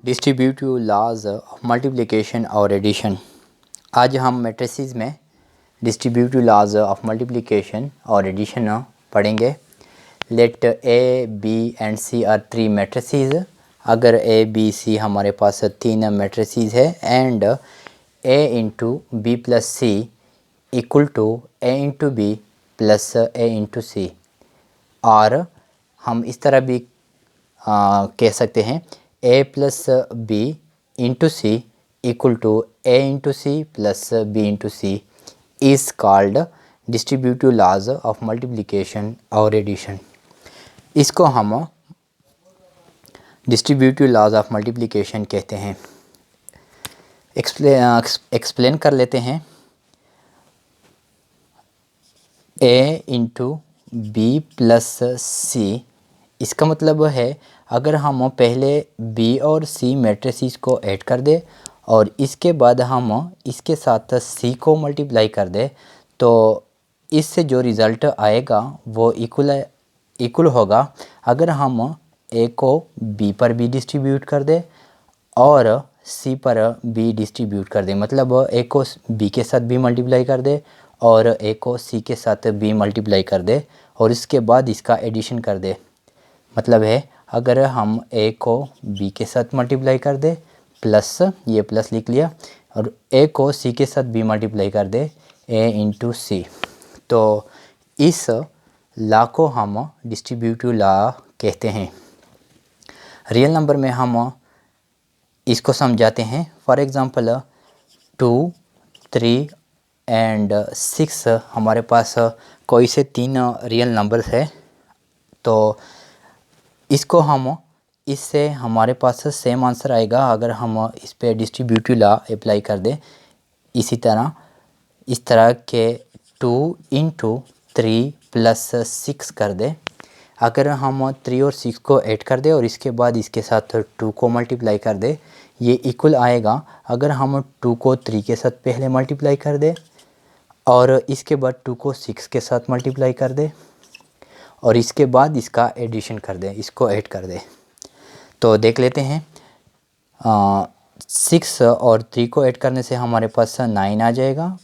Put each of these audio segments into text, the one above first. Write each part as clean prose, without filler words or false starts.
Distributive laws of multiplication और addition. आज हम मैट्रिसेस में डिस्ट्रीब्यूटिव लॉज ऑफ मल्टीप्लिकेशन और एडिशन पढ़ेंगे। Let a b and c are three matrices. अगर ए बी सी हमारे पास तीन मैट्रिसेस है and a into b plus c equal to a into b plus a into c. और हम इस तरह भी कह सकते हैं a plus b into c equal to a into c plus b into C is called distributive laws of multiplication और addition. इसको हम डिस्ट्रीब्यूटिव लॉज ऑफ मल्टीप्लिकेशन कहते हैं। एक्सप्लेन कर लेते हैं। ए इंटू बी प्लस सी, इसका मतलब है अगर हम पहले बी और सी मैट्रिसेस को ऐड कर दे और इसके बाद हम इसके साथ सी को मल्टीप्लाई कर दे तो इससे जो रिज़ल्ट आएगा वो इक्वल होगा अगर हम ए को बी पर भी डिस्ट्रीब्यूट कर दे और सी पर बी डिस्ट्रीब्यूट कर दे। मतलब ए को बी के साथ बी मल्टीप्लाई कर दे और ए को सी के साथ बी मल्टीप्लाई कर दे और इसके बाद इसका एडिशन कर दे। मतलब है अगर हम ए को बी के साथ मल्टीप्लाई कर दे प्लस, ये प्लस लिख लिया, और ए को सी के साथ बी मल्टीप्लाई कर दे ए इंटू सी, तो इस लॉ को हम डिस्ट्रीब्यूटिव लॉ कहते हैं। रियल नंबर में हम इसको समझाते हैं। फॉर एग्ज़ाम्पल 2, 3 एंड 6 हमारे पास कोई से तीन रियल नंबर्स है, तो इसको हम इससे हमारे पास सेम आंसर आएगा अगर हम इस पे डिस्ट्रीब्यूटिव लॉ अप्लाई कर दें। इसी तरह इस तरह के 2 इंटू 3 प्लस 6 कर दे। अगर हम 3 और 6 को ऐड कर दे और इसके बाद इसके साथ 2 को मल्टीप्लाई कर दे, ये इक्वल आएगा अगर हम 2 को 3 के साथ पहले मल्टीप्लाई कर दे और इसके बाद 2 को 6 के साथ मल्टीप्लाई कर दे और इसके बाद इसका एडिशन कर दे, इसको ऐड कर दे। तो देख लेते हैं। 6 और 3 को ऐड करने से हमारे पास 9 आ जाएगा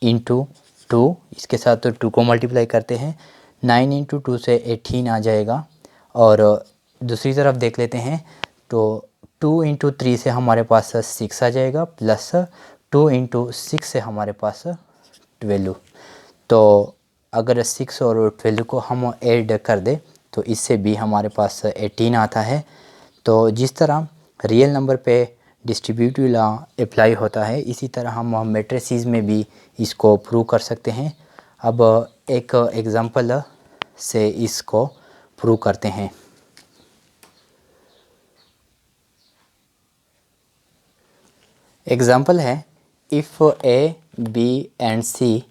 इंटू 2, इसके साथ 2 को मल्टीप्लाई करते हैं, 9 इंटू 2 से 18 आ जाएगा। और दूसरी तरफ देख लेते हैं तो 2 इंटू 3 से हमारे पास 6 आ जाएगा प्लस 2 इंटू 6 से हमारे पास 12। तो अगर 6 और 12 को हम ऐड कर दे तो इससे भी हमारे पास 18 आता है। तो जिस तरह रियल नंबर पे डिस्ट्रीब्यूटिव लॉ अप्लाई होता है इसी तरह हम मैट्रिसेस में भी इसको प्रूव कर सकते हैं। अब एक एग्जांपल से इसको प्रूव करते हैं। एग्जांपल है, इफ़ ए बी एंड सी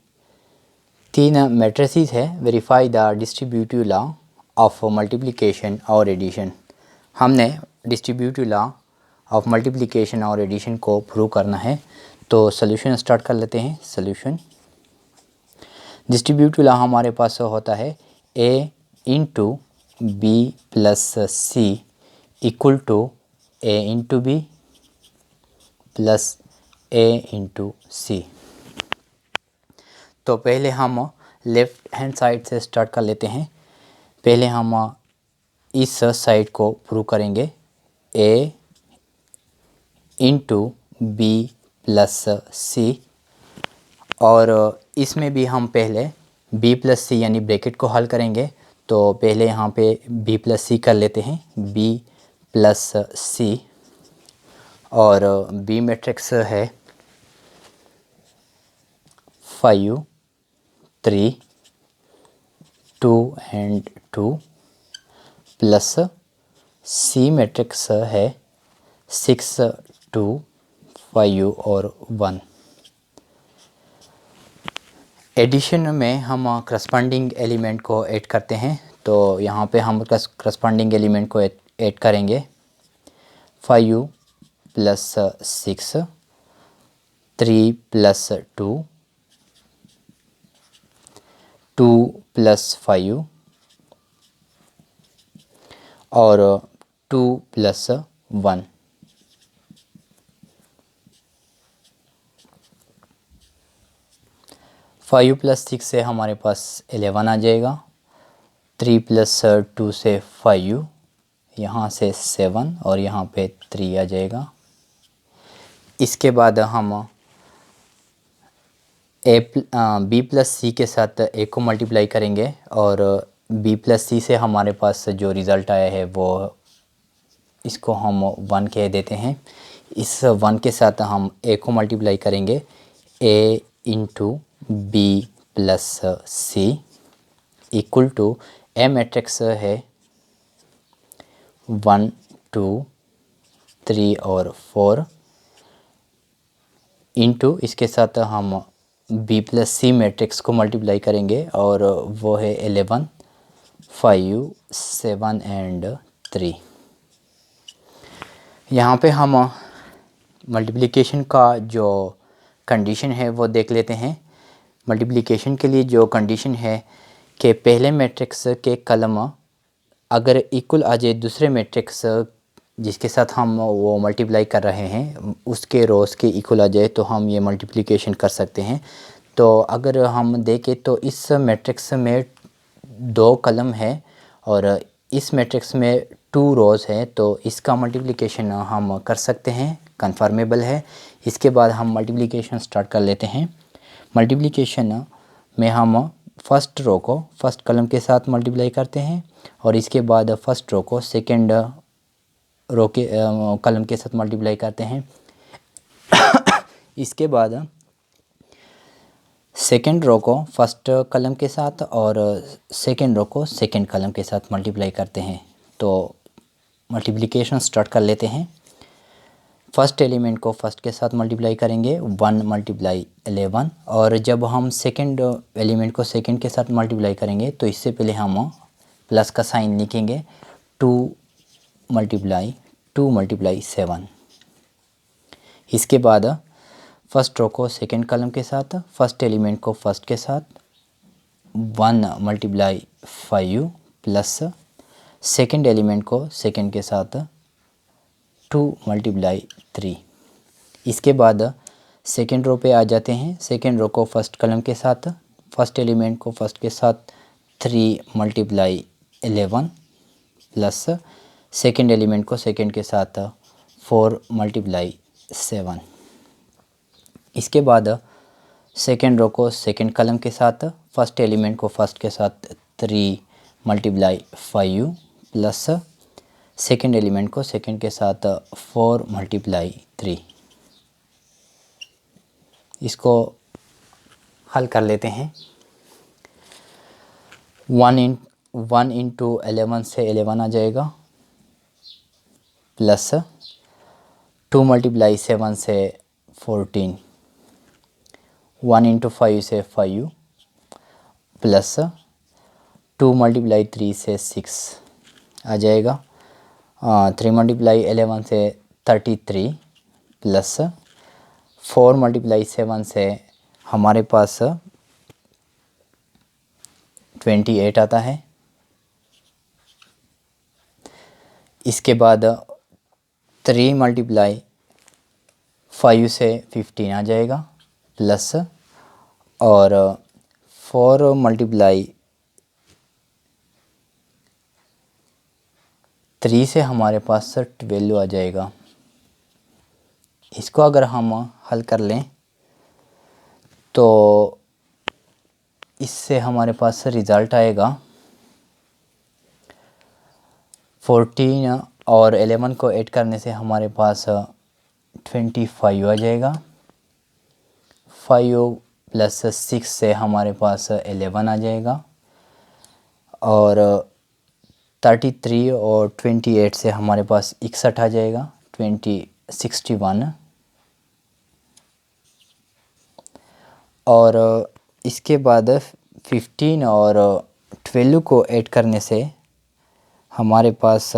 तीन मैट्रिसेस है, verify the distributive law of multiplication और एडिशन। हमने डिस्ट्रीब्यूटिव लॉ ऑफ मल्टीप्लिकेशन और एडिशन को प्रूव करना है, तो सॉल्यूशन स्टार्ट कर लेते हैं। सॉल्यूशन, डिस्ट्रीब्यूटिव लॉ हमारे पास होता है a into b plus c equal to a into b plus a into c. तो पहले हम लेफ़्ट हैंड साइड से स्टार्ट कर लेते हैं। पहले हम इस साइड को प्रूव करेंगे, ए इंटू बी प्लस सी, और इसमें भी हम पहले b प्लस सी यानी ब्रैकेट को हल करेंगे। तो पहले यहाँ पे b प्लस सी कर लेते हैं, b प्लस सी, और b मैट्रिक्स है 5, 3, 2 एंड 2 प्लस c मैट्रिक्स है 6, 2, 5 और 1। एडिशन में हम करस्पॉन्डिंग एलिमेंट को ऐड करते हैं, तो यहाँ पे हम करस्पॉन्डिंग एलिमेंट को ऐड करेंगे। 5 प्लस 6, 3 प्लस 2, 2 प्लस 5 और 2 प्लस 1। 5 + 6 से हमारे पास 11 आ जाएगा। 3 + 2 से 5, यहाँ से 7 और यहाँ पे 3 आ जाएगा। इसके बाद हम बी प्लस सी के साथ ए को मल्टीप्लाई करेंगे और बी प्लस सी से हमारे पास जो रिज़ल्ट आया है वो इसको हम 1 कह देते हैं। इस 1 के साथ हम ए को मल्टीप्लाई करेंगे, a into b plus c equal to a matrix है 1 2 3 और 4 इंटू इसके साथ हम बी प्लस सी मैट्रिक्स को मल्टीप्लाई करेंगे और वो है 11 5 7 एंड 3। यहाँ पे हम मल्टीप्लिकेशन का जो कंडीशन है वो देख लेते हैं। मल्टीप्लिकेशन के लिए जो कंडीशन है कि पहले मैट्रिक्स के कलम अगर इक्वल आ जाए दूसरे मैट्रिक्स जिसके साथ हम वो मल्टीप्लाई कर रहे हैं उसके रोज़ के इक्वल आ जाए तो हम ये मल्टीप्लिकेशन कर सकते हैं। तो अगर हम देखें तो इस मैट्रिक्स में 2 कलम है और इस मैट्रिक्स में 2 रोज़ है, तो इसका मल्टीप्लिकेशन हम कर सकते हैं, कन्फर्मेबल है। इसके बाद हम मल्टीप्लिकेशन स्टार्ट कर लेते हैं। मल्टीप्लिकेशन में हम फर्स्ट रो को फर्स्ट कलम के साथ मल्टीप्लाई करते हैं और इसके बाद फर्स्ट रो को सेकंड रो के कलम के साथ मल्टीप्लाई करते हैं। इसके बाद सेकंड रो को फर्स्ट कलम के साथ और सेकंड रो को सेकंड कलम के साथ मल्टीप्लाई करते हैं। तो मल्टीप्लिकेशन स्टार्ट कर लेते हैं। फर्स्ट एलिमेंट को फर्स्ट के साथ मल्टीप्लाई करेंगे 1 × 11 और जब हम सेकंड एलिमेंट को सेकंड के साथ मल्टीप्लाई करेंगे तो इससे पहले हम प्लस का साइन लिखेंगे 2 × 7। इसके बाद फर्स्ट रो को सेकंड कलम के साथ फर्स्ट एलिमेंट को फर्स्ट के साथ 1 × 5 प्लस सेकंड एलिमेंट को सेकंड के साथ 2 × 3। इसके बाद सेकंड रो पे आ जाते हैं। सेकंड रो को फर्स्ट कलम के साथ फर्स्ट एलिमेंट को फर्स्ट के साथ 3 × 11 प्लस सेकंड एलिमेंट को सेकंड के साथ 4 × 7। इसके बाद सेकंड रो को सेकंड कलम के साथ फर्स्ट एलिमेंट को फर्स्ट के साथ 3 × 5 प्लस सेकंड एलिमेंट को सेकंड के साथ 4 × 3। इसको हल कर लेते हैं। 1 × 11 से 11 आ जाएगा प्लस 2 × 7 से 14, 1 × 5 से 5 प्लस 2 × 3 से 6 आ जाएगा। 3 × 11 से 33 प्लस 4 × 7 से हमारे पास 28 आता है। इसके बाद 3 × 5 से 15 आ जाएगा प्लस और 4 × 3 से हमारे पास 12 आ जाएगा। इसको अगर हम हल कर लें तो इससे हमारे पास रिज़ल्ट आएगा 14 और 11 को ऐड करने से हमारे पास 25 आ जाएगा। 5 + 6 से हमारे पास 11 आ जाएगा और 33 और 28 से हमारे पास 61 आ जाएगा, 61। और इसके बाद 15 और 12 को ऐड करने से हमारे पास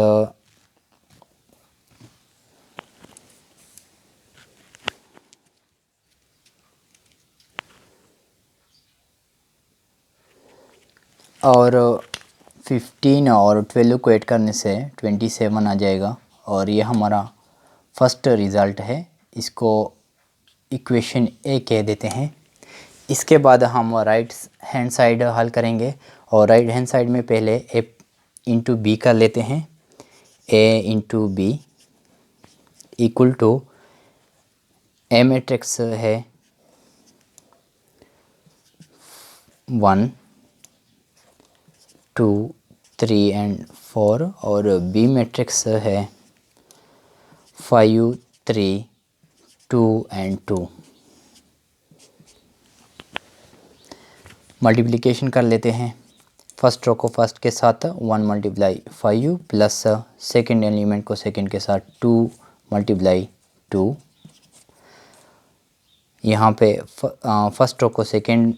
और 15 और 12 को ऐड करने से 27 आ जाएगा और ये हमारा फर्स्ट रिज़ल्ट है। इसको इक्वेशन ए कह देते हैं। इसके बाद हम राइट हैंड साइड हल करेंगे और राइट हैंड साइड में पहले ए इंटू बी कर लेते हैं। A into b equal to a matrix है 1 2 3 एंड 4 और बी मैट्रिक्स है 5 3 2 एंड 2। मल्टीप्लिकेशन कर लेते हैं। फर्स्ट रो को फर्स्ट के साथ 1 मल्टीप्लाई 5 प्लस सेकेंड एलिमेंट को सेकेंड के साथ 2 मल्टीप्लाई 2। यहाँ पे फर्स्ट रो को सेकेंड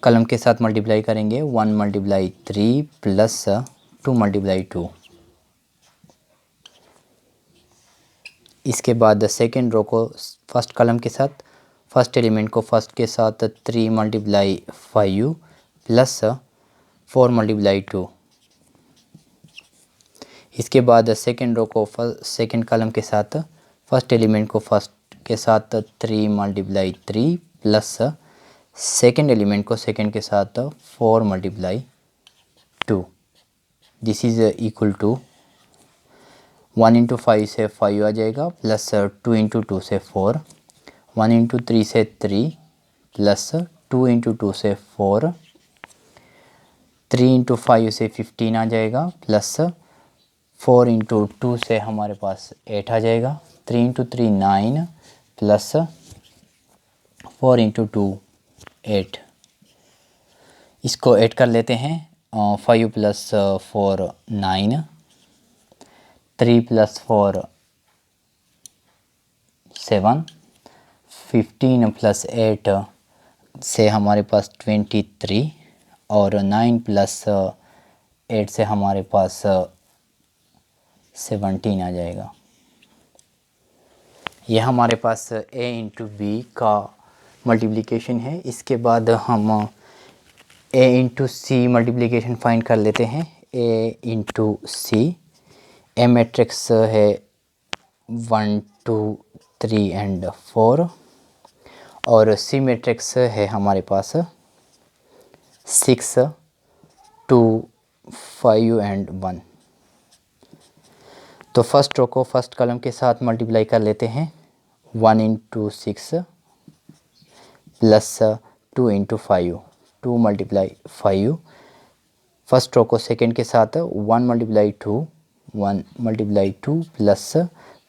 कलम के साथ मल्टीप्लाई करेंगे 1 मल्टीप्लाई 3 प्लस 2 मल्टीप्लाई 2। इसके बाद सेकेंड रो को फर्स्ट कलम के साथ फर्स्ट एलिमेंट को फर्स्ट के साथ 3 मल्टीप्लाई 5 प्लस 4 मल्टीप्लाई 2। इसके बाद सेकेंड रो को सेकेंड कलम के साथ फर्स्ट एलिमेंट को फर्स्ट के साथ 3 मल्टीप्लाई 3 प्लस सेकेंड एलिमेंट को सेकेंड के साथ 4 multiply 2। This is equal to 1 into 5 से 5 आ जाएगा प्लस 2 इंटू 2 से 4, 1 इंटू 3 से 3 प्लस 2 इंटू 2 से 4, 3 इंटू 5 से 15 आ जाएगा प्लस 4 इंटू 2 से हमारे पास 8 आ जाएगा, 3 इंटू 3 9 प्लस 4 इंटू 2 8। इसको ऐड कर लेते हैं। 5 प्लस 4 9, 3 प्लस 4 7, 15 प्लस 8 से हमारे पास 23 और 9 प्लस 8 से हमारे पास 17 आ जाएगा। यह हमारे पास a इंटू बी का मल्टीप्लिकेशन है। इसके बाद हम a into C multiplication find कर लेते हैं। a into C, a matrix है 1 2 3 एंड 4 और सी मैट्रिक्स है हमारे पास 6 2 5 एंड 1। तो फर्स्ट रो को फर्स्ट कॉलम के साथ मल्टीप्लाई कर लेते हैं। 1 into 6 plus 2 into 5, 2 multiply 5। First row को सेकेंड के साथ 1 मल्टीप्लाई 2, 1 मल्टीप्लाई 2 प्लस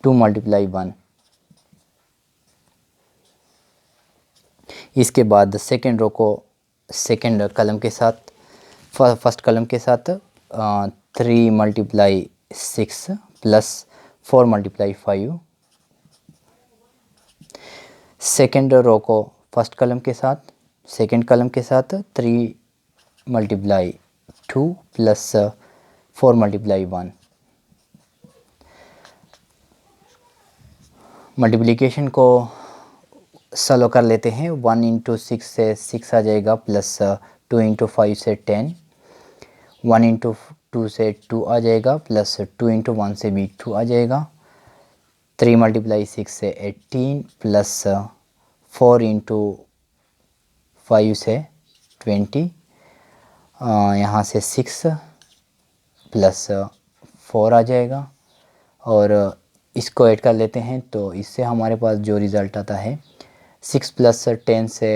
2 मल्टीप्लाई 1। इसके बाद सेकेंड रो को सेकेंड कलम के साथ फर्स्ट कलम के साथ 3 multiply 6 plus 4 multiply 5। Second row को फर्स्ट कलम के साथ सेकेंड कलम के साथ 3 मल्टीप्लाई 2 प्लस 4 मल्टीप्लाई 1। मल्टीप्लिकेशन को सॉल्व कर लेते हैं। 1 इंटू 6 से 6 आ जाएगा प्लस 2 इंटू 5 से 10, 1 इंटू 2 से 2 आ जाएगा प्लस 2 इंटू 1 से भी 2 आ जाएगा, 3 मल्टीप्लाई 6 से 18 प्लस 4 इंटू 5 से 20, यहाँ से 6 प्लस 4 आ जाएगा और इसको ऐड कर लेते हैं। तो इससे हमारे पास जो रिज़ल्ट आता है 6 प्लस 10 से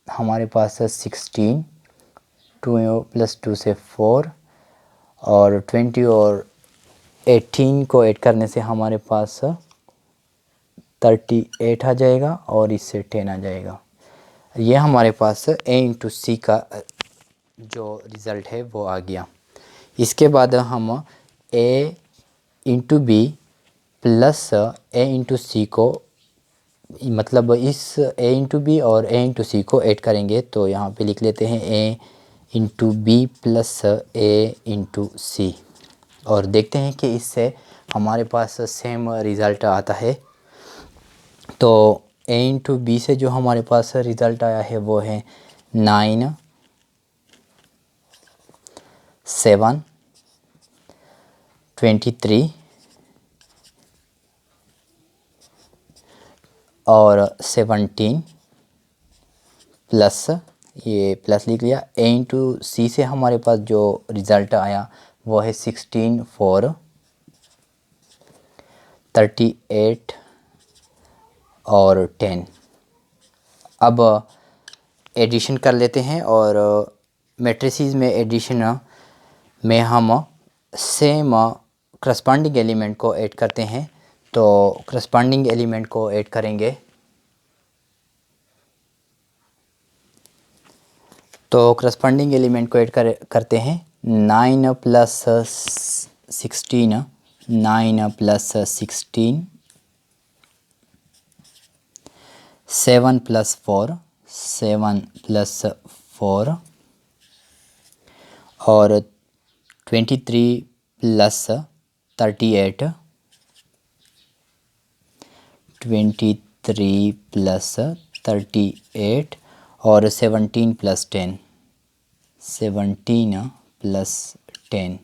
हमारे पास 16, 2 प्लस 2 से 4 और 20 और 18 को ऐड करने से हमारे पास 38 आ जाएगा और इससे 10 आ जाएगा। यह हमारे पास a इंटू सी का जो रिज़ल्ट है वो आ गया। इसके बाद हम a into b plus a into c को मतलब इस a इंटू बी और a इंटू सी को ऐड करेंगे। तो यहाँ पे लिख लेते हैं a into b plus a into c और देखते हैं कि इससे हमारे पास सेम रिज़ल्ट आता है। तो a इंटू बी से जो हमारे पास रिज़ल्ट आया है वो है 9 7 23 और 17 प्लस, ये प्लस लिख लिया, ए इंटू सी से हमारे पास जो रिज़ल्ट आया वो है 16 4 38 और 10। अब एडिशन कर लेते हैं और मैट्रिसेस में एडिशन में हम सेम करस्पॉन्डिंग एलिमेंट को ऐड करते हैं। तो करस्पॉन्डिंग एलिमेंट को ऐड करेंगे, तो करस्पॉन्डिंग एलिमेंट को ऐड करते हैं। 9 प्लस 16, 9 प्लस 16, 7 प्लस 4, 7 प्लस 4 और 23 प्लस 38, 23 प्लस 38 और 17 प्लस 10, 17 प्लस 10,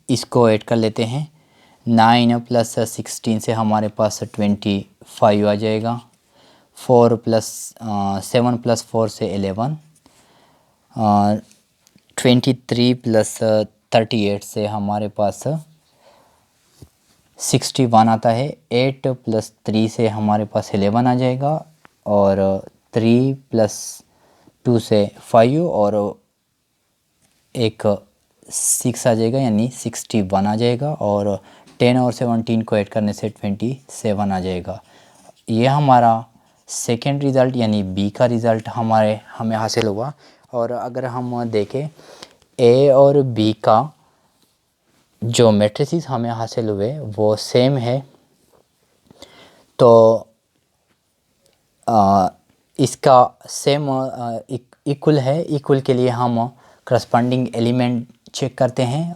इसको ऐड कर लेते हैं। 9 प्लस 16 से हमारे पास 25 आ जाएगा। 4 प्लस 7 प्लस 4 से 11, 23 प्लस 38 से हमारे पास 61 आता है। 8 प्लस 3 से हमारे पास 11 आ जाएगा और 3 प्लस 2 से 5 और एक 6 आ जाएगा, यानी 61 आ जाएगा और 10 और 17 को ऐड करने से 27 आ जाएगा। ये हमारा सेकेंड रिज़ल्ट यानी बी का रिज़ल्ट हमें हासिल हुआ। और अगर हम देखें ए और बी का जो मैट्रिसेस हमें हासिल हुए वो सेम है, तो इसका सेम इक्वल है। इक्वल के लिए हम करस्पॉन्डिंग एलिमेंट चेक करते हैं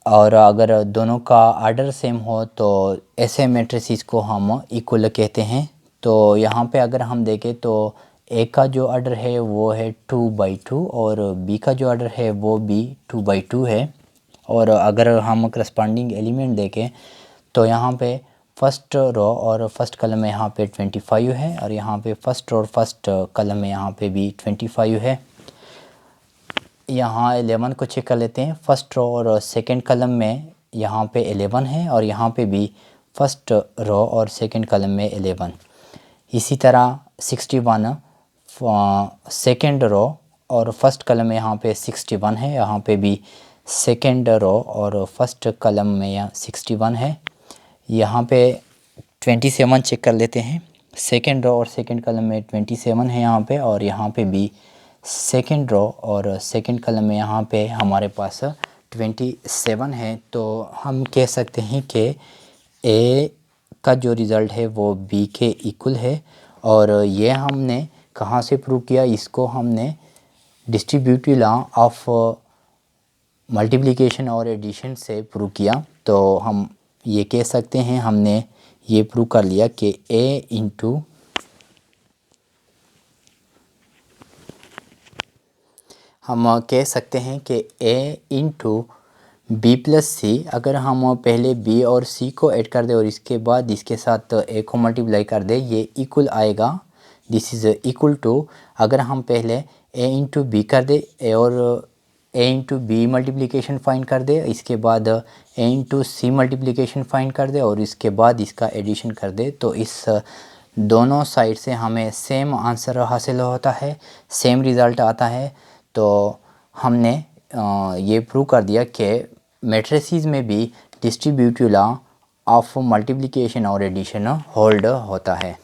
और अगर दोनों का आर्डर सेम हो तो ऐसे मैट्रिसेस को हम इक्वल कहते हैं। तो यहाँ पे अगर हम देखें तो ए का जो आर्डर है वो है 2/2 और बी का जो आर्डर है वो भी 2/2 है। और अगर हम करस्पॉन्डिंग एलिमेंट देखें तो यहाँ पे फर्स्ट रो और फर्स्ट कलम में यहाँ पे 25 है और यहाँ पे फर्स्ट रो और फर्स्ट कलम में यहाँ पे भी 25 है। यहाँ 11 को चेक कर लेते हैं। फर्स्ट रो और सेकंड कलम में यहाँ पे 11 है और यहाँ पे भी फर्स्ट रो और सेकंड कलम में 11। इसी तरह 61 सेकंड रो और फर्स्ट कलम में यहाँ पे 61 है, यहाँ पे भी सेकंड रो और फर्स्ट कलम में यहाँ 61 है। यहाँ पे 27 चेक कर लेते हैं। सेकंड रो और सेकंड कलम में 27 है यहाँ पे, और यहाँ पे भी सेकंड रो और सेकंड कलम में यहाँ पे हमारे पास 27 है। तो हम कह सकते हैं कि ए का जो रिज़ल्ट है वो बी के इक्वल है। और ये हमने कहाँ से प्रूव किया? इसको हमने डिस्ट्रीब्यूटिव लॉ ऑफ मल्टीप्लिकेशन और एडिशन से प्रूव किया। तो हम ये कह सकते हैं हमने ये प्रूव कर लिया कि ए इंटू हम कह सकते हैं कि ए इंटू बी प्लस सी, अगर हम पहले बी और सी को ऐड कर दें और इसके बाद इसके साथ ए को मल्टीप्लाई कर दें, ये इक्वल आएगा। दिस इज़ इक्वल टू, अगर हम पहले ए इंटू बी कर दें और ए इंटू बी मल्टीप्लिकेशन फाइंड कर दे, इसके बाद ए इंटू सी मल्टीप्लिकेशन फाइंड कर दे और इसके बाद इसका एडिशन कर दे, तो इस दोनों साइड से हमें सेम आंसर हासिल होता है, सेम रिज़ल्ट आता है। तो हमने ये प्रूव कर दिया कि मैट्रिसेस में भी डिस्ट्रीब्यूटिव लॉ ऑफ मल्टीप्लिकेशन और एडिशन होल्ड होता है।